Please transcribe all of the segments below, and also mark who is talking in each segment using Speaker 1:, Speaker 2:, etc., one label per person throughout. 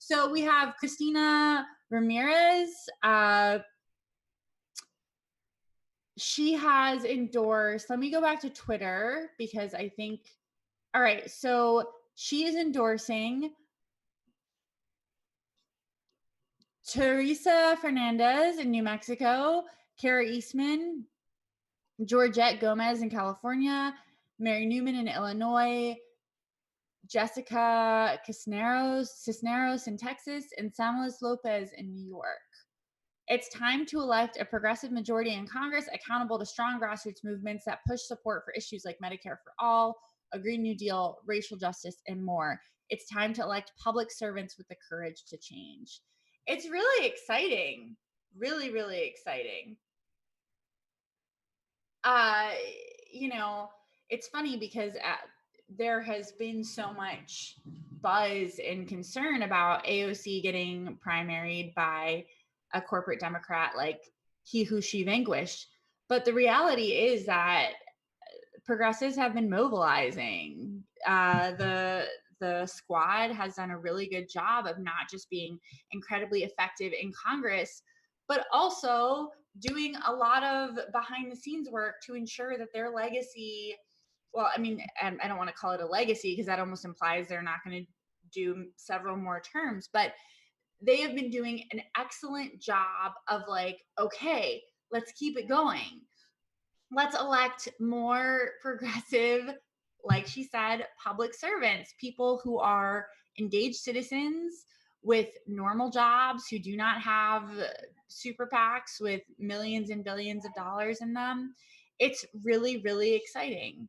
Speaker 1: So we have Cristina Ramirez. She has endorsed, let me go back to Twitter because I think, all right, so she is endorsing Teresa Fernandez in New Mexico, Kara Eastman, Georgette Gomez in California, Mary Newman in Illinois, Jessica Cisneros in Texas, and Samelys Lopez in New York. It's time to elect a progressive majority in Congress accountable to strong grassroots movements that push support for issues like Medicare for all, a Green New Deal, racial justice, and more. It's time to elect public servants with the courage to change. It's really exciting. Really, really exciting. It's funny because there has been so much buzz and concern about AOC getting primaried by a corporate Democrat like he who she vanquished. But the reality is that progressives have been mobilizing. The squad has done a really good job of not just being incredibly effective in Congress, but also doing a lot of behind the scenes work to ensure that their legacy, well, I mean, and I don't want to call it a legacy because that almost implies they're not going to do several more terms, but they have been doing an excellent job of like, okay, let's keep it going. Let's elect more progressive, like she said, public servants, people who are engaged citizens with normal jobs, who do not have super PACs with millions and billions of dollars in them. It's really, really exciting.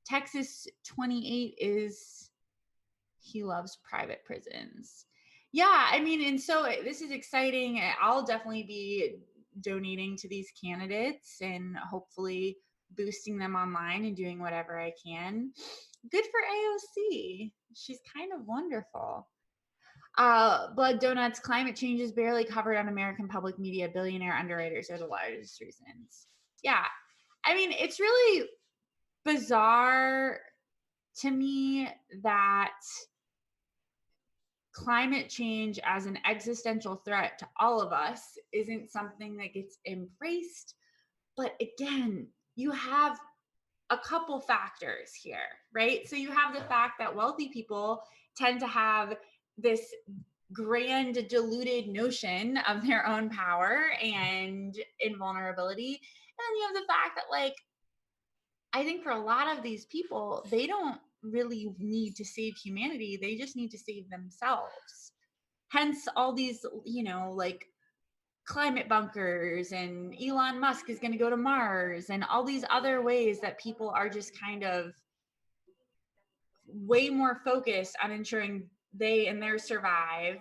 Speaker 1: Texas 28 is he loves private prisons. Yeah, I mean, and so this is exciting. I'll definitely be donating to these candidates and hopefully boosting them online and doing whatever I can. Good for AOC. She's kind of wonderful. Blood Donuts, climate change is barely covered on American public media. Billionaire underwriters are the largest reasons. Yeah, I mean, it's really bizarre to me that climate change as an existential threat to all of us isn't something that gets embraced. But again, you have a couple factors here, right? So you have the fact that wealthy people tend to have this grand diluted notion of their own power and invulnerability. And then you have the fact that, like, I think for a lot of these people, they don't really need to save humanity. They just need to save themselves. Hence all these, like climate bunkers, and Elon Musk is going to go to Mars, and all these other ways that people are just kind of way more focused on ensuring they and theirs survive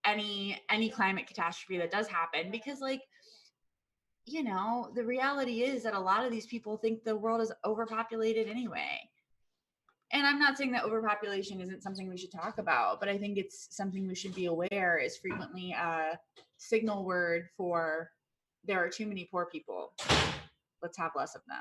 Speaker 1: any climate catastrophe that does happen. Because, like, the reality is that a lot of these people think the world is overpopulated anyway. And I'm not saying that overpopulation isn't something we should talk about, but I think it's something we should be aware is frequently a signal word for there are too many poor people. Let's have less of them.